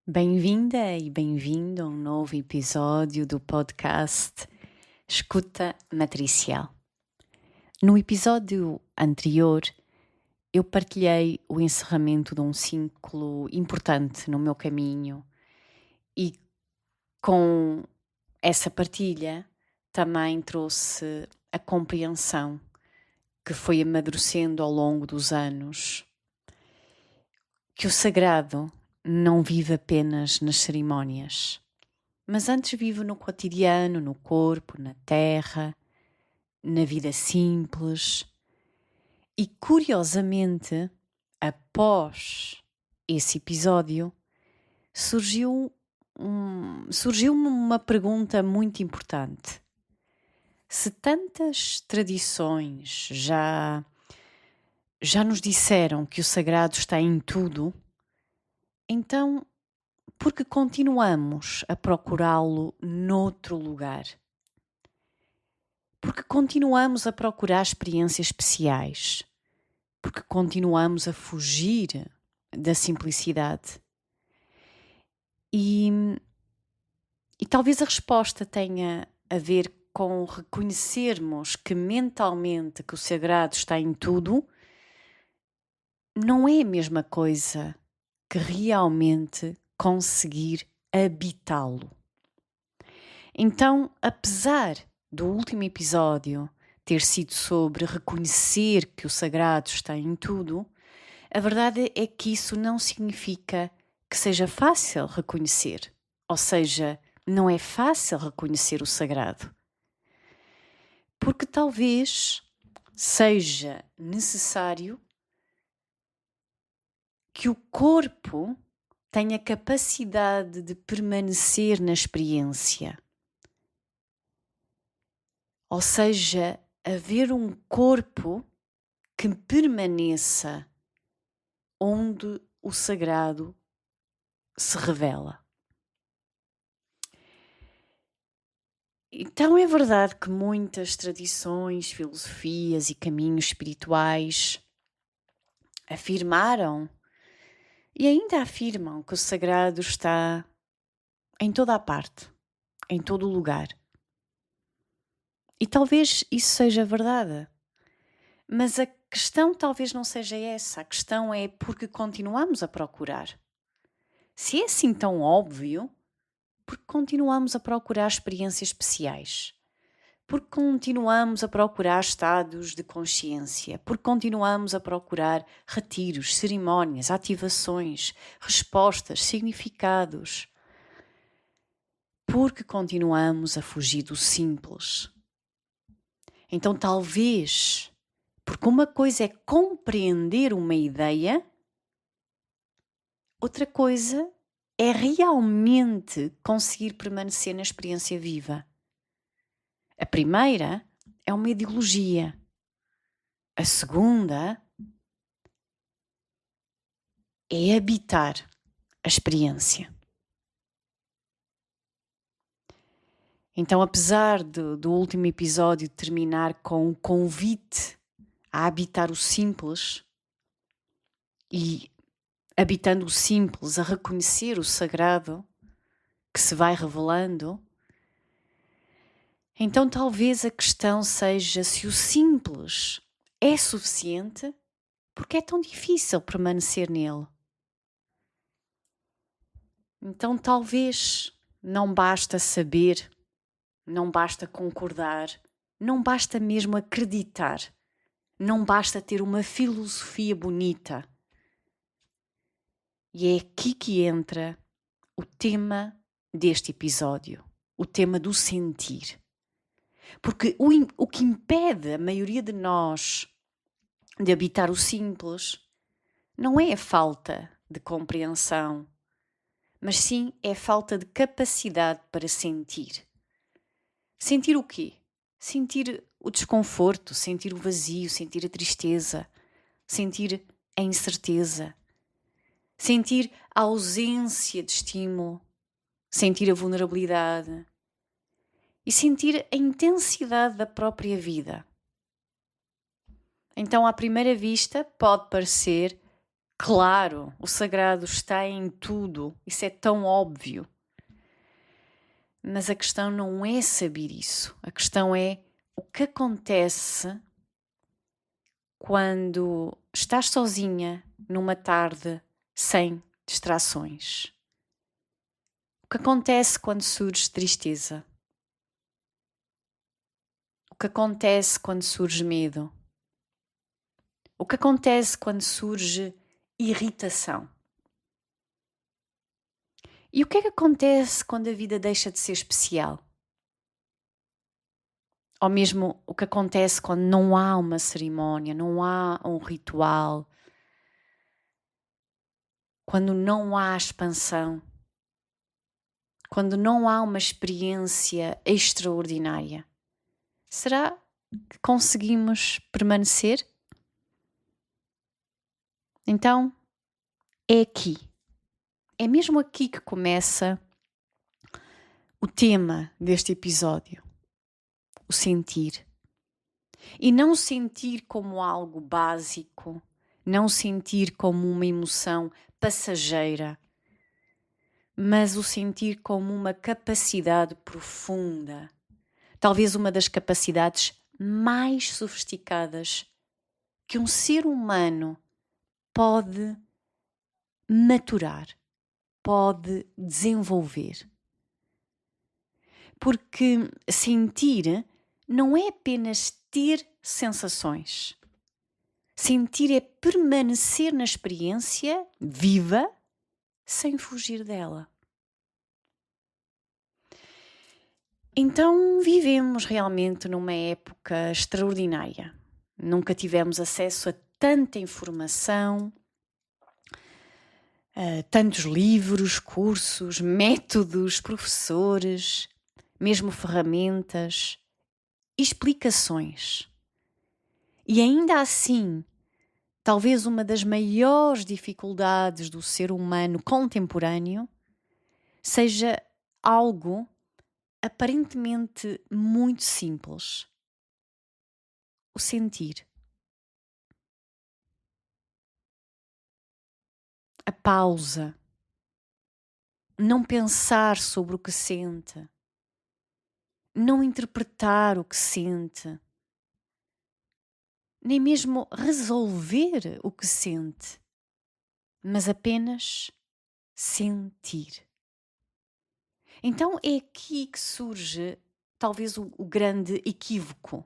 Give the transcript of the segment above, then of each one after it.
Bem-vinda e bem-vindo a um novo episódio do podcast Escuta Matricial. No episódio anterior, eu partilhei o encerramento de um ciclo importante no meu caminho e com essa partilha também trouxe a compreensão que foi amadurecendo ao longo dos anos, que o sagrado não vive apenas nas cerimónias, mas antes vive no cotidiano, no corpo, na terra, na vida simples. E curiosamente, após esse episódio, surgiu-me uma pergunta muito importante. Se tantas tradições já nos disseram que o sagrado está em tudo, então por que continuamos a procurá-lo noutro lugar? Porque continuamos a procurar experiências especiais, porque continuamos a fugir da simplicidade. E talvez a resposta tenha a ver com reconhecermos que mentalmente que o sagrado está em tudo, não é a mesma coisa que realmente conseguir habitá-lo. Então, apesar do último episódio ter sido sobre reconhecer que o sagrado está em tudo, a verdade é que isso não significa que seja fácil reconhecer. Ou seja, não é fácil reconhecer o sagrado. Porque talvez seja necessário que o corpo tenha capacidade de permanecer na experiência. Ou seja, haver um corpo que permaneça onde o sagrado se revela. Então é verdade que muitas tradições, filosofias e caminhos espirituais afirmaram e ainda afirmam que o sagrado está em toda a parte, em todo o lugar. E talvez isso seja verdade. Mas a questão talvez não seja essa. A questão é porque continuamos a procurar. Se é assim tão óbvio, porque continuamos a procurar experiências especiais? Porque continuamos a procurar estados de consciência? Porque continuamos a procurar retiros, cerimónias, ativações, respostas, significados? Porque continuamos a fugir do simples. Então talvez, porque uma coisa é compreender uma ideia, outra coisa é realmente conseguir permanecer na experiência viva. A primeira é uma ideologia. A segunda é habitar a experiência. Então, apesar do último episódio terminar com um convite a habitar o simples e, habitando o simples, a reconhecer o sagrado que se vai revelando, então talvez a questão seja se o simples é suficiente, porque é tão difícil permanecer nele. Então talvez não basta saber, não basta concordar, não basta mesmo acreditar, não basta ter uma filosofia bonita. E é aqui que entra o tema deste episódio, o tema do sentir. Porque o que impede a maioria de nós de habitar o simples não é a falta de compreensão, mas sim é a falta de capacidade para sentir. Sentir o quê? Sentir o desconforto, sentir o vazio, sentir a tristeza, sentir a incerteza, sentir a ausência de estímulo, sentir a vulnerabilidade e sentir a intensidade da própria vida. Então, à primeira vista, pode parecer Claro, o sagrado está em tudo, isso é tão óbvio. Mas a questão não é saber isso, a questão é o que acontece quando estás sozinha numa tarde sem distrações. O que acontece quando surge tristeza? O que acontece quando surge medo? O que acontece quando surge irritação? E o que é que acontece quando a vida deixa de ser especial? Ou mesmo o que acontece quando não há uma cerimónia, não há um ritual, quando não há expansão, quando não há uma experiência extraordinária? Será que conseguimos permanecer? Então, é aqui. É mesmo aqui que começa o tema deste episódio, o sentir. E não sentir como algo básico, não sentir como uma emoção passageira, mas o sentir como uma capacidade profunda, talvez uma das capacidades mais sofisticadas que um ser humano pode maturar, pode desenvolver. Porque sentir não é apenas ter sensações. Sentir é permanecer na experiência viva sem fugir dela. Então vivemos realmente numa época extraordinária. Nunca tivemos acesso a tanta informação, a tantos livros, cursos, métodos, professores, mesmo ferramentas, explicações. E ainda assim, talvez uma das maiores dificuldades do ser humano contemporâneo seja algo aparentemente muito simples: o sentir, a pausa, não pensar sobre o que sente, não interpretar o que sente, nem mesmo resolver o que sente, mas apenas sentir. Então é aqui que surge talvez o grande equívoco,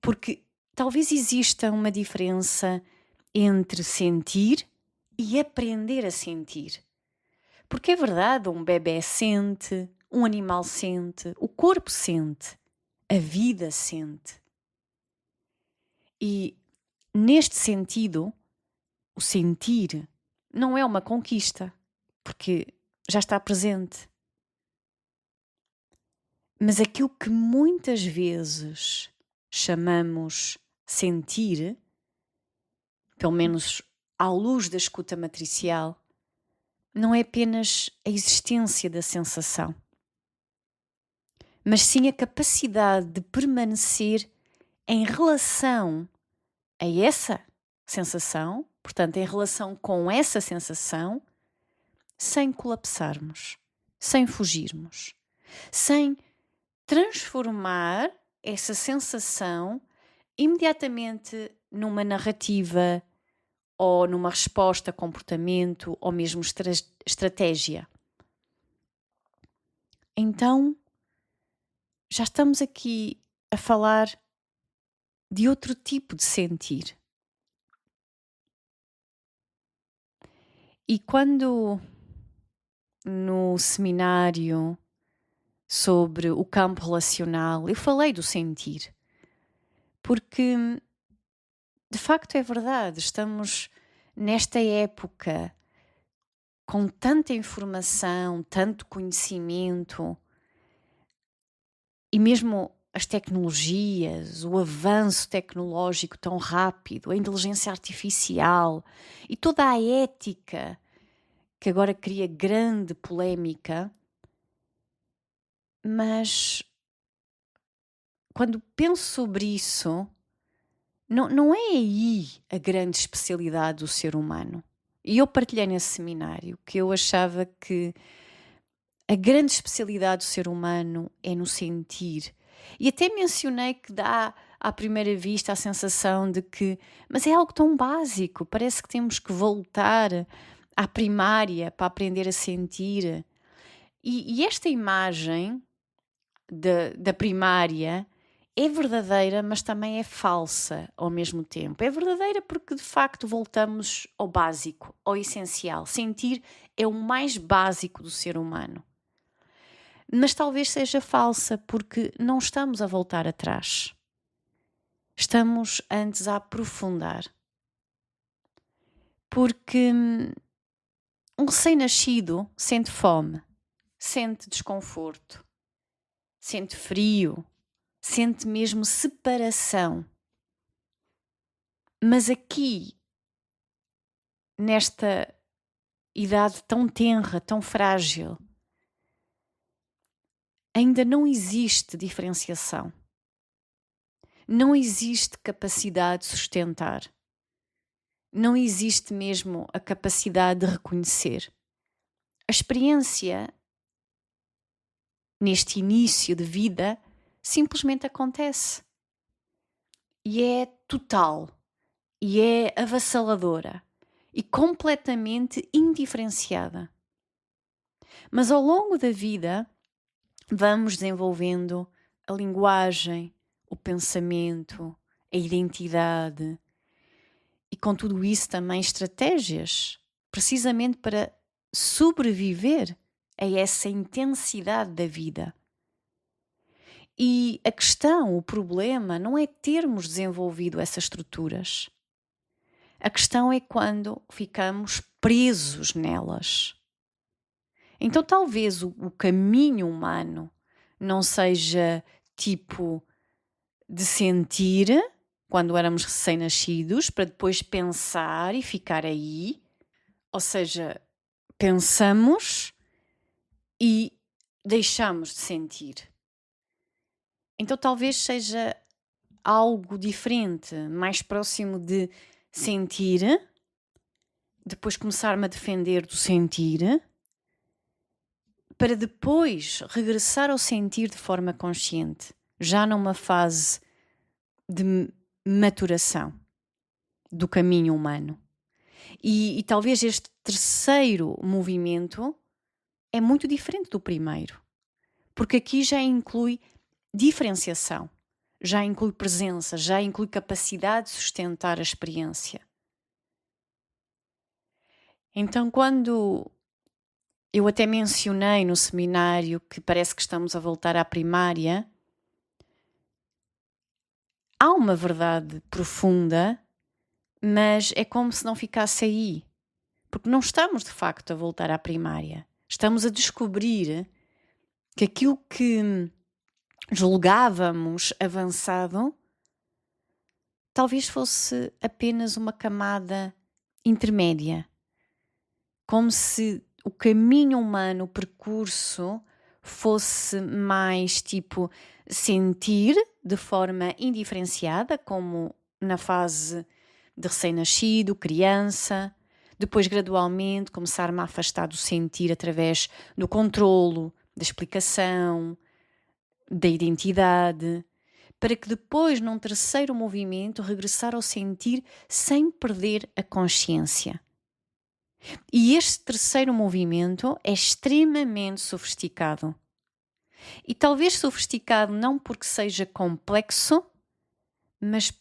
porque talvez exista uma diferença entre sentir e aprender a sentir. Porque é verdade, um bebé sente, um animal sente, o corpo sente, a vida sente. E neste sentido, o sentir não é uma conquista, porque já está presente. Mas aquilo que muitas vezes chamamos sentir, pelo menos à luz da escuta matricial, não é apenas a existência da sensação, mas sim a capacidade de permanecer em relação a essa sensação, portanto, em relação com essa sensação, sem colapsarmos, sem fugirmos, sem transformar essa sensação imediatamente numa narrativa ou numa resposta a comportamento ou mesmo estratégia. Então, já estamos aqui a falar de outro tipo de sentir. E quando no seminário sobre o campo relacional eu falei do sentir, porque de facto é verdade, estamos nesta época com tanta informação, tanto conhecimento e mesmo as tecnologias, o avanço tecnológico tão rápido, a inteligência artificial e toda a ética que agora cria grande polémica, mas quando penso sobre isso, Não é aí a grande especialidade do ser humano. E eu partilhei nesse seminário que eu achava que a grande especialidade do ser humano é no sentir. E até mencionei que dá à primeira vista a sensação de que, mas é algo tão básico, parece que temos que voltar à primária para aprender a sentir. E esta imagem da primária é verdadeira, mas também é falsa ao mesmo tempo. É verdadeira porque de facto voltamos ao básico, ao essencial. Sentir é o mais básico do ser humano. Mas talvez seja falsa porque não estamos a voltar atrás. Estamos antes a aprofundar. Porque um recém-nascido sente fome, sente desconforto, sente frio, sente mesmo separação. Mas aqui, nesta idade tão tenra, tão frágil, ainda não existe diferenciação. Não existe capacidade de sustentar. Não existe mesmo a capacidade de reconhecer. A experiência, neste início de vida, simplesmente acontece. E é total. E é avassaladora. E completamente indiferenciada. Mas ao longo da vida, vamos desenvolvendo a linguagem, o pensamento, a identidade e com tudo isso também estratégias, precisamente para sobreviver a essa intensidade da vida. E a questão, o problema, não é termos desenvolvido essas estruturas. A questão é quando ficamos presos nelas. Então talvez o caminho humano não seja tipo de sentir quando éramos recém-nascidos para depois pensar e ficar aí. Ou seja, pensamos e deixamos de sentir. Então talvez seja algo diferente, mais próximo de sentir, depois começar-me a defender do sentir, para depois regressar ao sentir de forma consciente, já numa fase de maturação do caminho humano. E talvez este terceiro movimento é muito diferente do primeiro, porque aqui já inclui diferenciação, já inclui presença, já inclui capacidade de sustentar a experiência. Então, quando eu até mencionei no seminário que parece que estamos a voltar à primária, há uma verdade profunda, mas é como se não ficasse aí. Porque não estamos de facto a voltar à primária. Estamos a descobrir que aquilo que julgávamos avançado talvez fosse apenas uma camada intermédia. Como se o caminho humano, o percurso, fosse mais tipo sentir de forma indiferenciada, como na fase de recém-nascido, criança, depois gradualmente começar-me a afastar do sentir através do controlo, da explicação, da identidade, para que depois, num terceiro movimento, regressar ao sentir sem perder a consciência. E este terceiro movimento é extremamente sofisticado. E talvez sofisticado não porque seja complexo, mas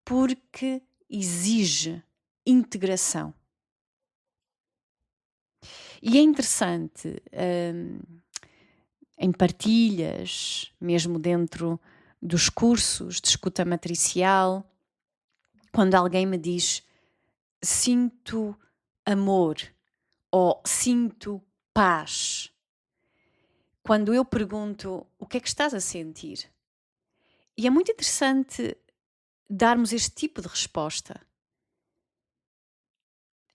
porque exige integração. E é interessante, em partilhas, mesmo dentro dos cursos de escuta matricial, quando alguém me diz sinto amor ou sinto paz. Quando eu pergunto o que é que estás a sentir? E é muito interessante darmos este tipo de resposta.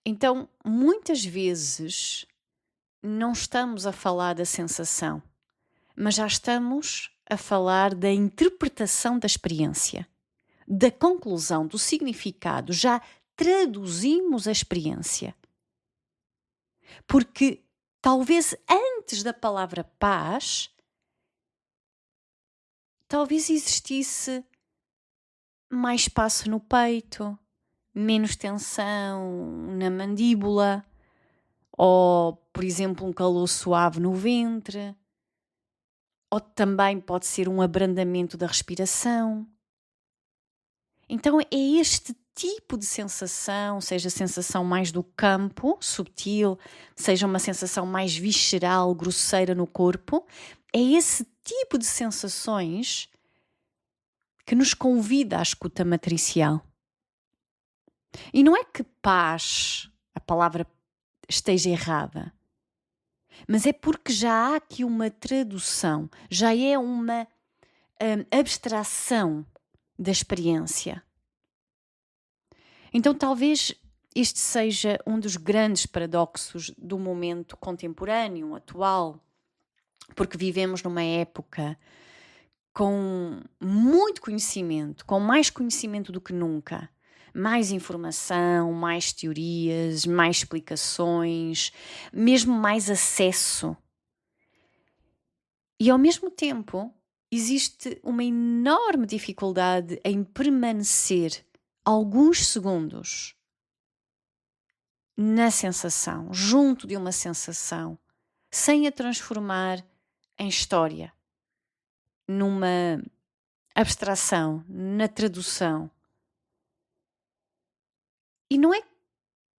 Então, muitas vezes não estamos a falar da sensação, mas já estamos a falar da interpretação da experiência, da conclusão, do significado, já traduzimos a experiência. Porque talvez antes da palavra paz, talvez existisse mais espaço no peito, menos tensão na mandíbula, ou, por exemplo, um calor suave no ventre, ou também pode ser um abrandamento da respiração. Então é este tipo de sensação, seja sensação mais do campo, subtil, seja uma sensação mais visceral, grosseira no corpo, é esse tipo de sensações que nos convida à escuta matricial. E não é que paz, a palavra, esteja errada, mas é porque já há aqui uma tradução, já é uma abstração da experiência. Então talvez este seja um dos grandes paradoxos do momento contemporâneo, atual, porque vivemos numa época com muito conhecimento, com mais conhecimento do que nunca, mais informação, mais teorias, mais explicações, mesmo mais acesso. E ao mesmo tempo existe uma enorme dificuldade em permanecer alguns segundos na sensação, junto de uma sensação, sem a transformar em história, numa abstração, na tradução. E não é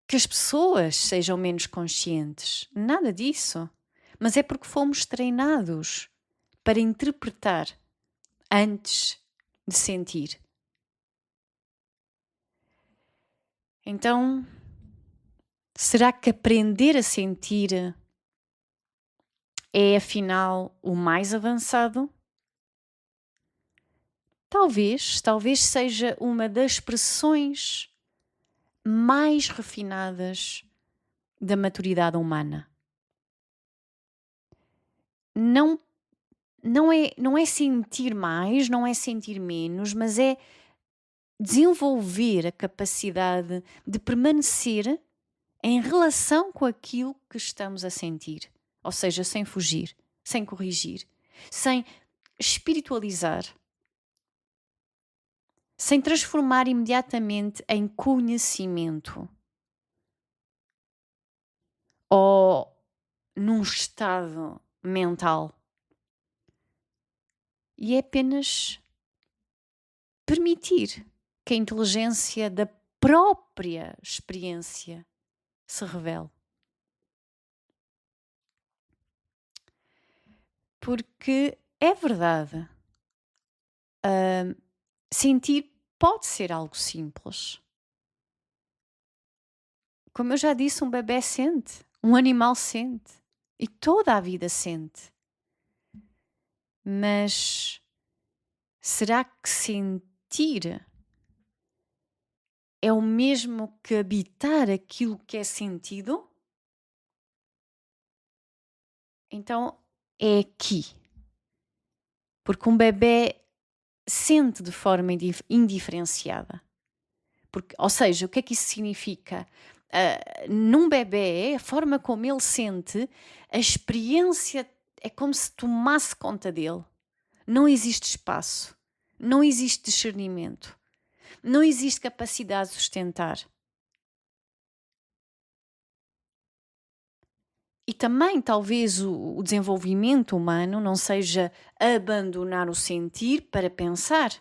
que as pessoas sejam menos conscientes, nada disso, mas é porque fomos treinados para interpretar antes de sentir. Então, será que aprender a sentir é afinal o mais avançado? Talvez seja uma das expressões mais refinadas da maturidade humana. Não é sentir mais, não é sentir menos, mas é desenvolver a capacidade de permanecer em relação com aquilo que estamos a sentir. Ou seja, sem fugir, sem corrigir, sem espiritualizar, sem transformar imediatamente em conhecimento ou num estado mental. E é apenas permitir que a inteligência da própria experiência se revele. Porque é verdade, sentir pode ser algo simples. Como eu já disse, um bebê sente, um animal sente e toda a vida sente. Mas será que sentir é o mesmo que habitar aquilo que é sentido? Então é aqui. Porque um bebê sente de forma indiferenciada. Ou seja, o que é que isso significa? Num bebê, a forma como ele sente, a experiência é como se tomasse conta dele. Não existe espaço, não existe discernimento, não existe capacidade de sustentar. E também talvez o desenvolvimento humano não seja abandonar o sentir para pensar,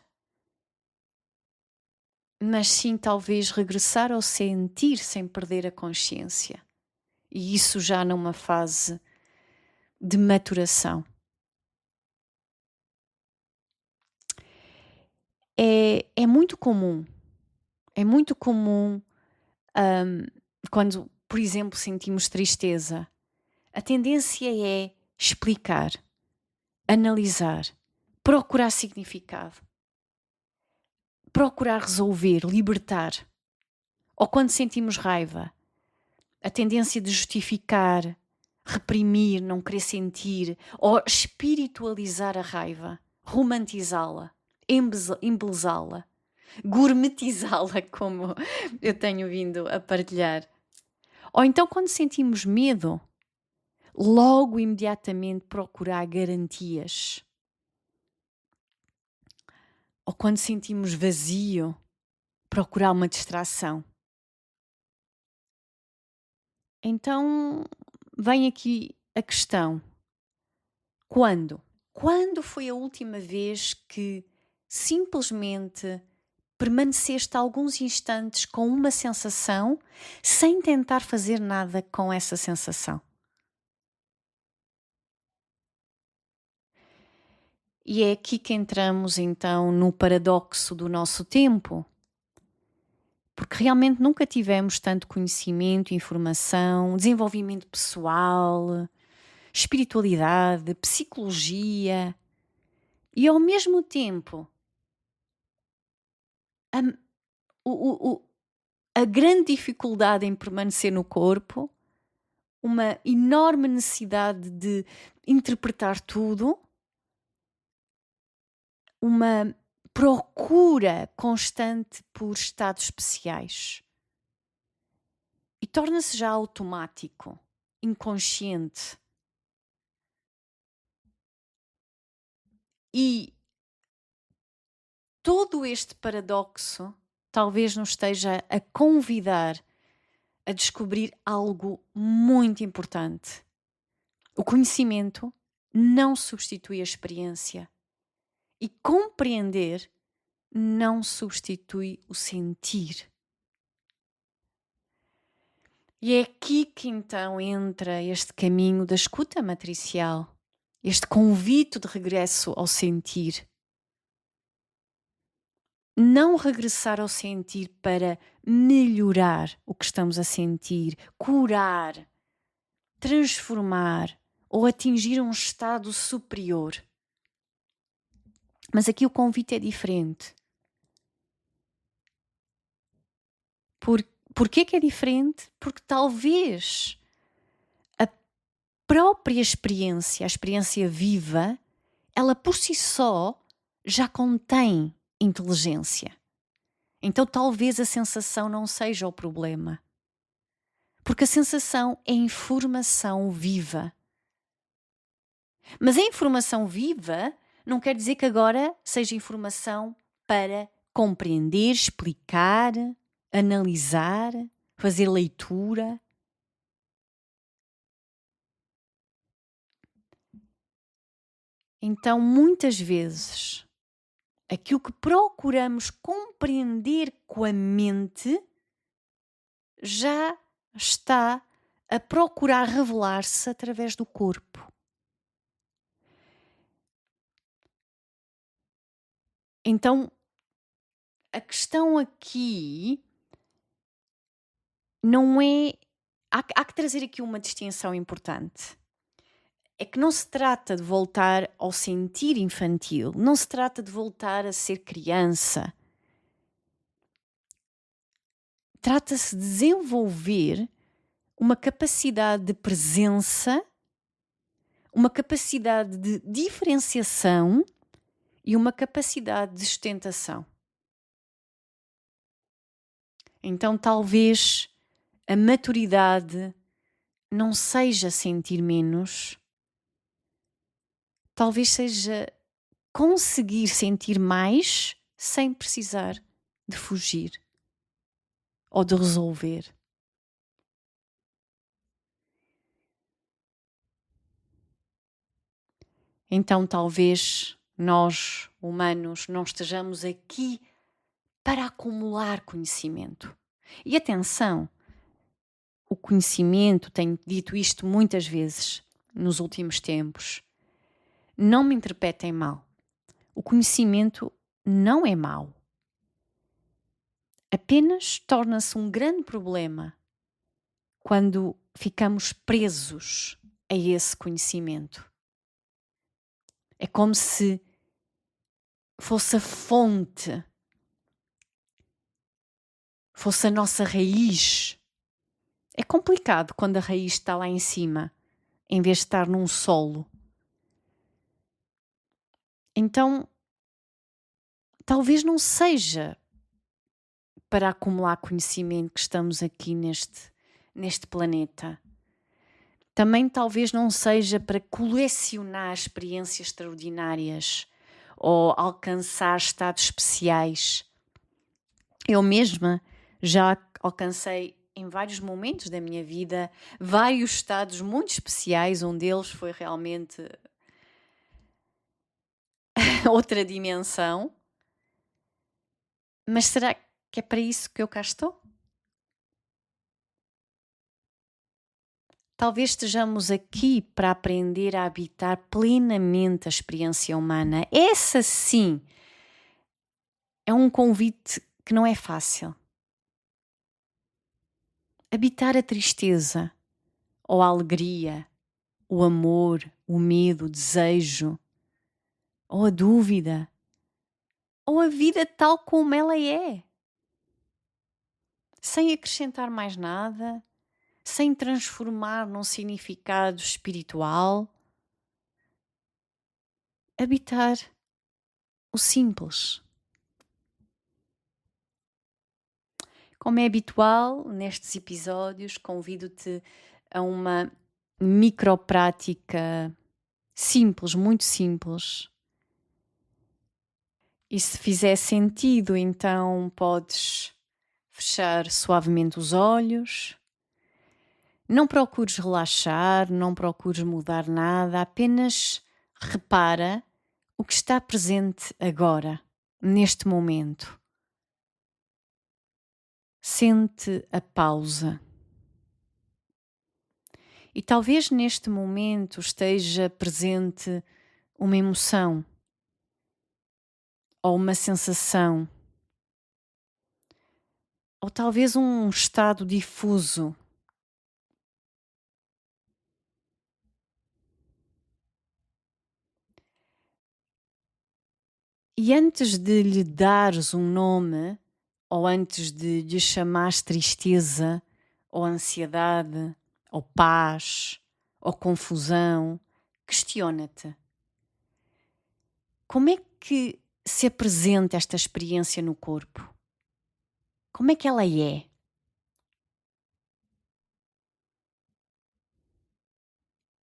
mas sim talvez regressar ao sentir sem perder a consciência. E isso já numa fase de maturação. É muito comum, quando, por exemplo, sentimos tristeza, a tendência é explicar, analisar, procurar significado, procurar resolver, libertar. Ou quando sentimos raiva, a tendência de justificar, reprimir, não querer sentir, ou espiritualizar a raiva, romantizá-la, embelezá-la. gourmetizá-la, como eu tenho vindo a partilhar. Ou então, quando sentimos medo, logo imediatamente procurar garantias. Ou quando sentimos vazio, procurar uma distração. Então, vem aqui a questão: quando? Quando foi a última vez que simplesmente permaneceste alguns instantes com uma sensação sem tentar fazer nada com essa sensação? E é aqui que entramos então no paradoxo do nosso tempo, porque realmente nunca tivemos tanto conhecimento, informação, desenvolvimento pessoal, espiritualidade, psicologia e ao mesmo tempo a, o- o- a grande dificuldade em permanecer no corpo, uma enorme necessidade de interpretar tudo, uma procura constante por estados especiais. E torna-se já automático, inconsciente. E todo este paradoxo talvez nos esteja a convidar a descobrir algo muito importante. O conhecimento não substitui a experiência e compreender não substitui o sentir. E é aqui que então entra este caminho da escuta matricial, este convite de regresso ao sentir. Não regressar ao sentir para melhorar o que estamos a sentir, curar, transformar ou atingir um estado superior. Mas aqui o convite é diferente. Porquê que é diferente? Porque talvez a própria experiência, a experiência viva, ela por si só já contém inteligência. Então talvez a sensação não seja o problema. Porque a sensação é informação viva. Mas a informação viva não quer dizer que agora seja informação para compreender, explicar, analisar, fazer leitura. Então, muitas vezes, aquilo que procuramos compreender com a mente já está a procurar revelar-se através do corpo. Então, a questão aqui não é. Há que trazer aqui uma distinção importante. É que não se trata de voltar ao sentir infantil, não se trata de voltar a ser criança. Trata-se de desenvolver uma capacidade de presença, uma capacidade de diferenciação e uma capacidade de sustentação. Então, talvez a maturidade não seja sentir menos, talvez seja conseguir sentir mais sem precisar de fugir ou de resolver. Então, talvez nós, humanos, não estejamos aqui para acumular conhecimento. E atenção, o conhecimento, tenho dito isto muitas vezes nos últimos tempos, não me interpretem mal. O conhecimento não é mau. Apenas torna-se um grande problema quando ficamos presos a esse conhecimento. É como se fosse a fonte, fosse a nossa raiz. É complicado quando a raiz está lá em cima, em vez de estar num solo. Então, talvez não seja para acumular conhecimento que estamos aqui neste planeta. Também talvez não seja para colecionar experiências extraordinárias ou alcançar estados especiais. Eu mesma já alcancei em vários momentos da minha vida vários estados muito especiais, um deles foi realmente outra dimensão. Mas será que é para isso que eu cá estou? Talvez estejamos aqui para aprender a habitar plenamente a experiência humana. Essa sim é um convite que não é fácil. Habitar a tristeza, ou a alegria, o amor, o medo, o desejo, ou a dúvida, ou a vida tal como ela é, sem acrescentar mais nada, sem transformar num significado espiritual. Habitar o simples. Como é habitual, nestes episódios, convido-te a uma microprática simples, muito simples. E se fizer sentido, então podes fechar suavemente os olhos. Não procures relaxar, não procures mudar nada, apenas repara o que está presente agora, neste momento. Sente a pausa. E talvez neste momento esteja presente uma emoção ou uma sensação, ou talvez um estado difuso. E antes de lhe dares um nome, ou antes de lhe chamares tristeza, ou ansiedade, ou paz, ou confusão, questiona-te. Como é que se apresenta esta experiência no corpo? Como é que ela é?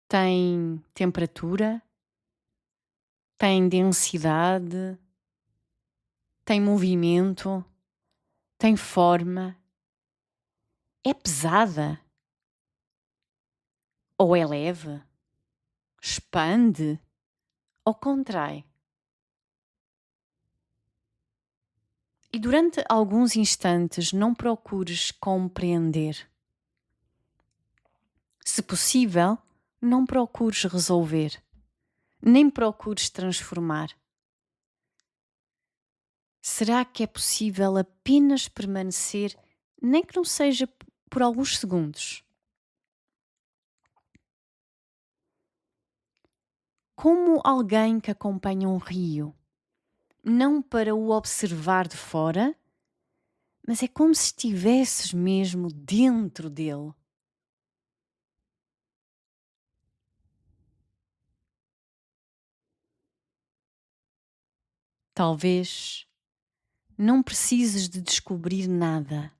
Tem temperatura? Tem densidade? Tem movimento? Tem forma? É pesada? Ou é leve? Expande? Ou contrai? E durante alguns instantes não procures compreender. Se possível, não procures resolver, nem procures transformar. Será que é possível apenas permanecer, nem que não seja por alguns segundos? Como alguém que acompanha um rio, não para o observar de fora, mas é como se estivesses mesmo dentro dele. Talvez não precises de descobrir nada.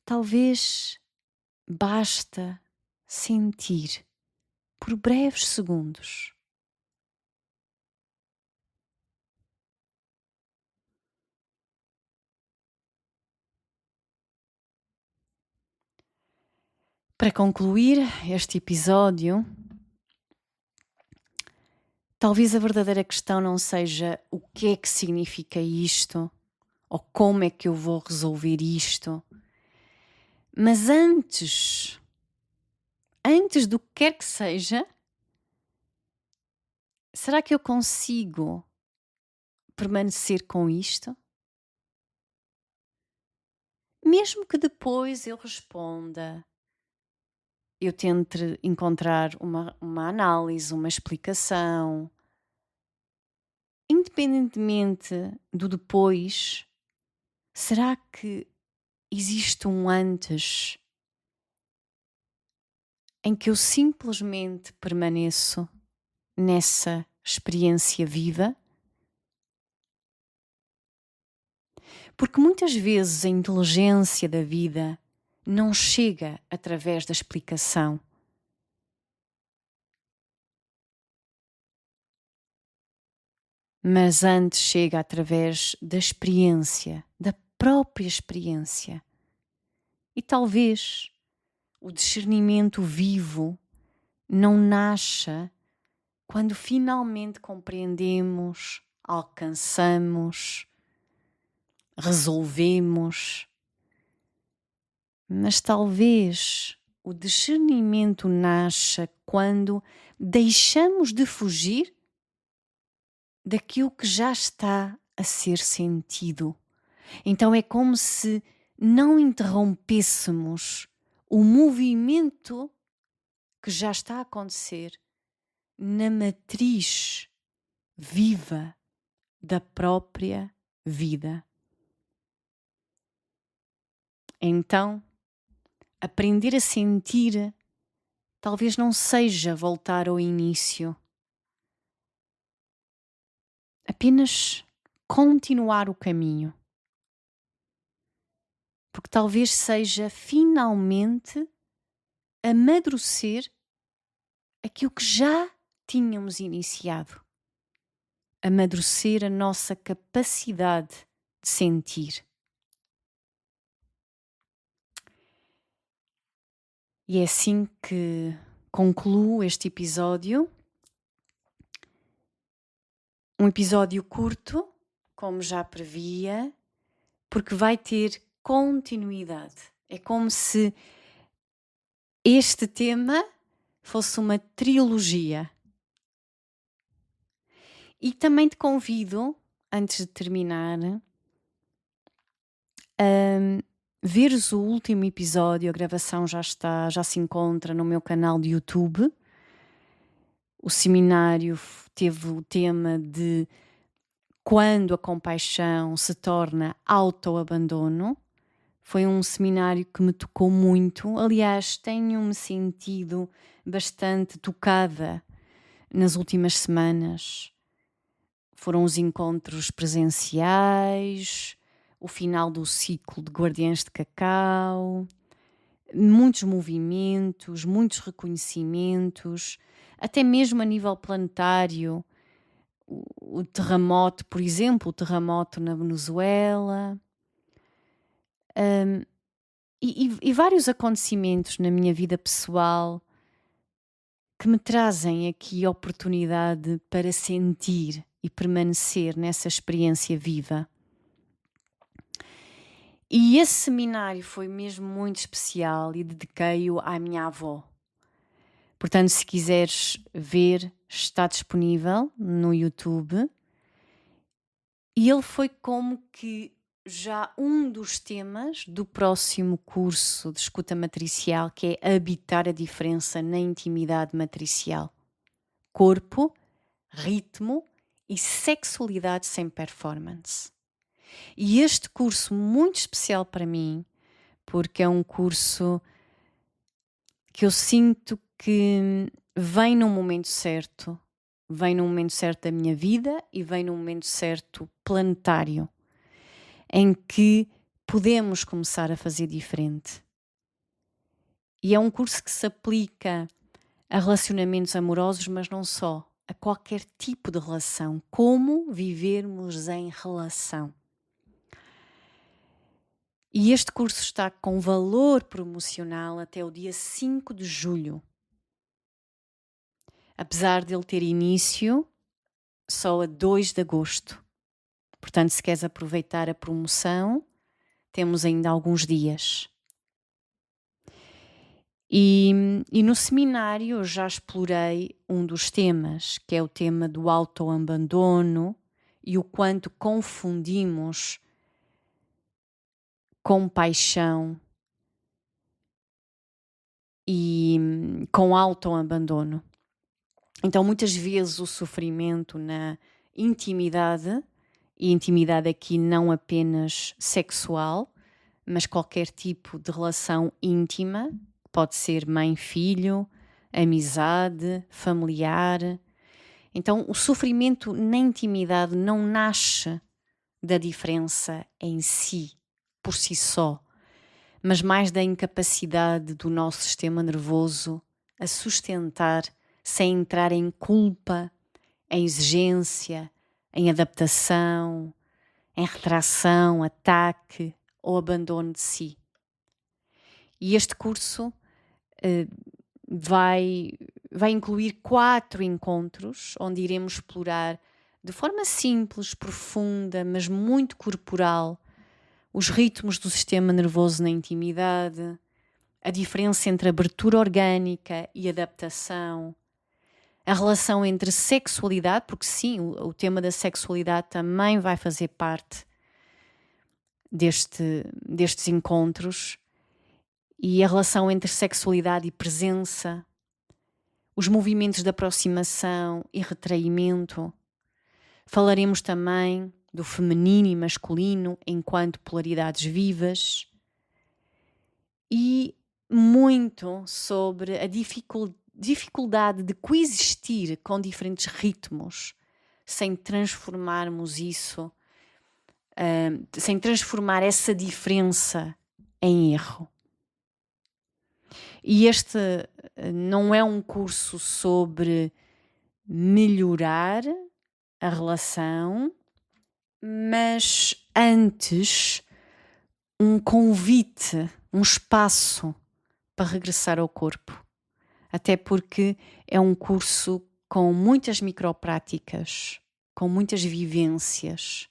Talvez basta sentir por breves segundos. Para concluir este episódio, talvez a verdadeira questão não seja o que é que significa isto ou como é que eu vou resolver isto, mas antes do que quer que seja, será que eu consigo permanecer com isto? Mesmo que depois eu responda, eu tente encontrar uma análise, uma explicação. Independentemente do depois, será que existe um antes em que eu simplesmente permaneço nessa experiência viva? Porque muitas vezes a inteligência da vida não chega através da explicação, mas antes chega através da experiência, da própria experiência. E talvez o discernimento vivo não nasça quando finalmente compreendemos, alcançamos, resolvemos, mas talvez o discernimento nasça quando deixamos de fugir daquilo que já está a ser sentido. Então é como se não interrompêssemos o movimento que já está a acontecer na matriz viva da própria vida. Então, aprender a sentir talvez não seja voltar ao início, apenas continuar o caminho, porque talvez seja finalmente amadurecer aquilo que já tínhamos iniciado, amadurecer a nossa capacidade de sentir. E é assim que concluo este episódio. Um episódio curto, como já previa, porque vai ter continuidade. É como se este tema fosse uma trilogia. E também te convido, antes de terminar, a veres o último episódio. A gravação já se encontra no meu canal de YouTube. O seminário teve o tema de quando a compaixão se torna autoabandono. Foi um seminário que me tocou muito. Aliás, tenho-me sentido bastante tocada nas últimas semanas. Foram os encontros presenciais, o final do ciclo de Guardiães de Cacau, muitos movimentos, muitos reconhecimentos, até mesmo a nível planetário. O terremoto, por exemplo, o terremoto na Venezuela, e vários acontecimentos na minha vida pessoal que me trazem aqui a oportunidade para sentir e permanecer nessa experiência viva. E esse seminário foi mesmo muito especial e dediquei-o à minha avó. Portanto, se quiseres ver, está disponível no YouTube. E ele foi como que já um dos temas do próximo curso de escuta matricial, que é habitar a diferença na intimidade matricial. Corpo, ritmo e sexualidade sem performance. E este curso muito especial para mim, porque é um curso que eu sinto que vem num momento certo da minha vida e vem num momento certo planetário, em que podemos começar a fazer diferente. E é um curso que se aplica a relacionamentos amorosos, mas não só, a qualquer tipo de relação, como vivermos em relação. E este curso está com valor promocional até o dia 5 de julho. Apesar de ele ter início só a 2 de agosto. Portanto, se queres aproveitar a promoção, temos ainda alguns dias. E no seminário eu já explorei um dos temas, que é o tema do autoabandono e o quanto confundimos compaixão e com autoabandono. Então, muitas vezes o sofrimento na intimidade, e intimidade aqui não apenas sexual, mas qualquer tipo de relação íntima, pode ser mãe-filho, amizade, familiar. Então, o sofrimento na intimidade não nasce da diferença em si, por si só, mas mais da incapacidade do nosso sistema nervoso a sustentar sem entrar em culpa, em exigência, em adaptação, em retração, ataque ou abandono de si. E este curso vai incluir 4 encontros onde iremos explorar de forma simples, profunda, mas muito corporal, os ritmos do sistema nervoso na intimidade, a diferença entre abertura orgânica e adaptação, a relação entre sexualidade, porque sim, o tema da sexualidade também vai fazer parte destes encontros, e a relação entre sexualidade e presença, os movimentos de aproximação e retraimento. Falaremos também do feminino e masculino enquanto polaridades vivas e muito sobre a dificuldade de coexistir com diferentes ritmos sem transformarmos isso, sem transformar essa diferença em erro. E este não é um curso sobre melhorar a relação, mas antes um convite, um espaço para regressar ao corpo. Até porque é um curso com muitas micropráticas, com muitas vivências,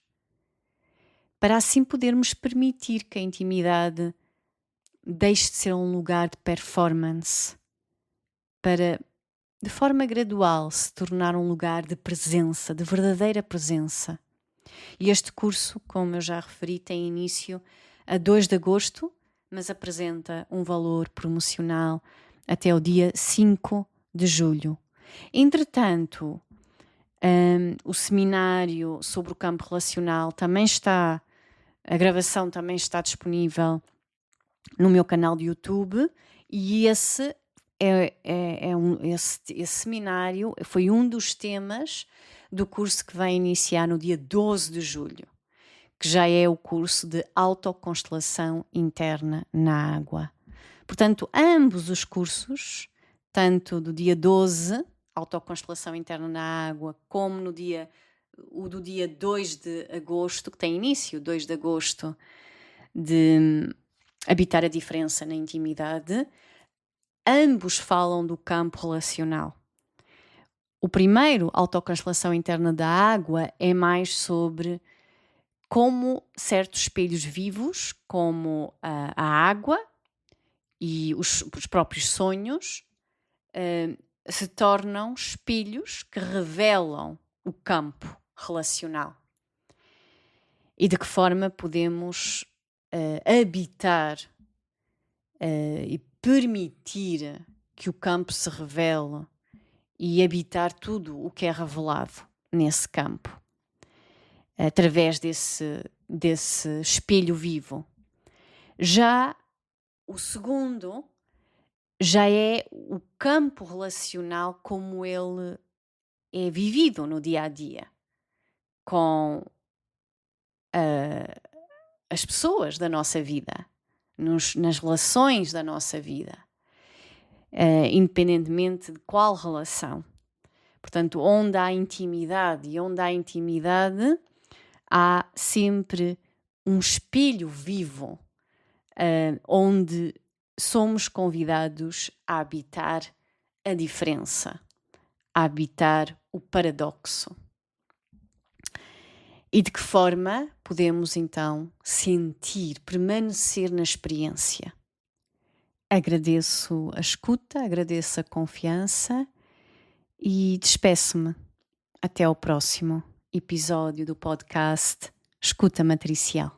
para assim podermos permitir que a intimidade deixe de ser um lugar de performance, para, de forma gradual, se tornar um lugar de presença, de verdadeira presença. E este curso, como eu já referi, tem início a 2 de agosto, mas apresenta um valor promocional até o dia 5 de julho. Entretanto, o seminário sobre o campo relacional também está, a gravação também está disponível no meu canal de YouTube, e esse seminário foi um dos temas do curso que vai iniciar no dia 12 de julho, que já é o curso de autoconstelação interna na água. Portanto, ambos os cursos, tanto do dia 12, autoconstelação interna na água, como o do dia 2 de agosto, que tem início 2 de agosto, de habitar a diferença na intimidade, ambos falam do campo relacional. O primeiro, autoconstelação interna da água, é mais sobre como certos espelhos vivos, como a água e os próprios sonhos, se tornam espelhos que revelam o campo relacional. E de que forma podemos habitar e permitir que o campo se revele e habitar tudo o que é revelado nesse campo, através desse espelho vivo. Já o segundo já é o campo relacional como ele é vivido no dia a dia, com as pessoas da nossa vida, nas relações da nossa vida, independentemente de qual relação. Portanto, onde há intimidade há sempre um espelho vivo, onde somos convidados a habitar a diferença, a habitar o paradoxo. E de que forma podemos então sentir, permanecer na experiência? Agradeço a escuta, agradeço a confiança e despeço-me. Até ao próximo episódio do podcast Escuta Matricial.